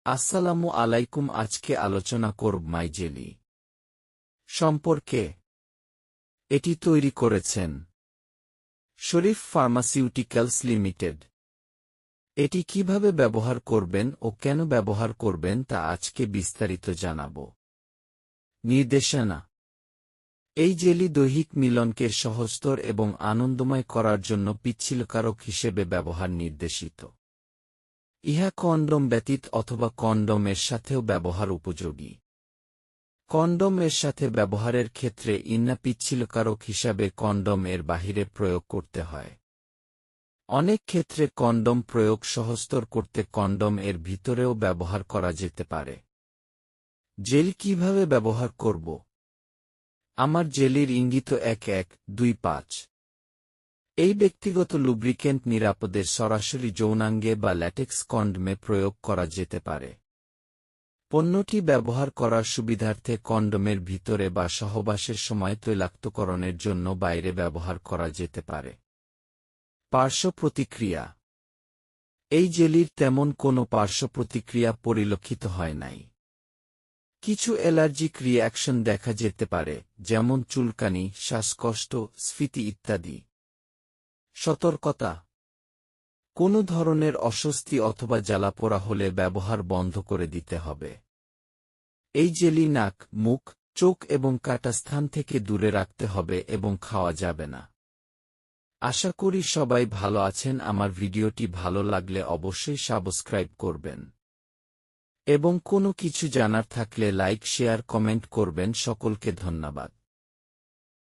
আসসালামু আলাইকুম। আজকে আলোচনা করব মাই জেলি সম্পর্কে। এটি তৈরি করেছেন শরীফ ফার্মাসিউটিক্যালস লিমিটেড। এটি কিভাবে ব্যবহার করবেন ও কেন ব্যবহার করবেন তা আজকে বিস্তারিত জানাব। নির্দেশনা: এই জেলি দৈহিক মিলনকে সহজতর এবং আনন্দময় করার জন্য পিচ্ছিলকারক হিসেবে ব্যবহার নির্দেশিত। ইহা কন্ডম ব্যতীত অথবা কন্ডম এর সাথেও ব্যবহার উপযোগী। কন্ডম এর সাথে ব্যবহারের ক্ষেত্রে ইন্না পিচ্ছিলকারক হিসাবে কন্ডম এর বাহিরে প্রয়োগ করতে হয়। অনেক ক্ষেত্রে কন্ডম প্রয়োগ সহজতর করতে কন্ডম এর ভিতরেও ব্যবহার করা যেতে পারে। জেল কিভাবে ব্যবহার করব? আমার জেলির ইঙ্গিত 1125। এই ব্যক্তিগত লুব্রিকেন্ট নিরাপদে সরাসরি যৌনাঙ্গে বা ল্যাটেক্স কন্ডমে প্রয়োগ করা যেতে পারে। পণ্যটি ব্যবহার করার সুবিধার্থে কন্ডমের ভিতরে বা সহবাসের সময় তৈলাক্তকরণের জন্য বাইরে ব্যবহার করা যেতে পারে। পার্শ্ব প্রতিক্রিয়া: এই জেলির তেমন কোনো পার্শ্ব প্রতিক্রিয়া পরিলক্ষিত হয় নাই। কিছু অ্যালার্জিক রিঅ্যাকশন দেখা যেতে পারে, যেমন চুলকানি, শ্বাসকষ্ট, স্ফীতি ইত্যাদি। সতর্কতা: কোনো ধরনের অস্বস্তি অথবা জ্বালাপোড়া হলে ব্যবহার বন্ধ করে দিতে হবে। এই জেলি নাক, মুখ, চোখ এবং কাটা স্থান থেকে দূরে রাখতে হবে এবং খাওয়া যাবে না। আশা করি সবাই ভালো আছেন। আমার ভিডিওটি ভালো লাগলে অবশ্যই সাবস্ক্রাইব করবেন এবং কোনো কিছু জানার থাকলে লাইক, শেয়ার, কমেন্ট করবেন। সকলকে ধন্যবাদ।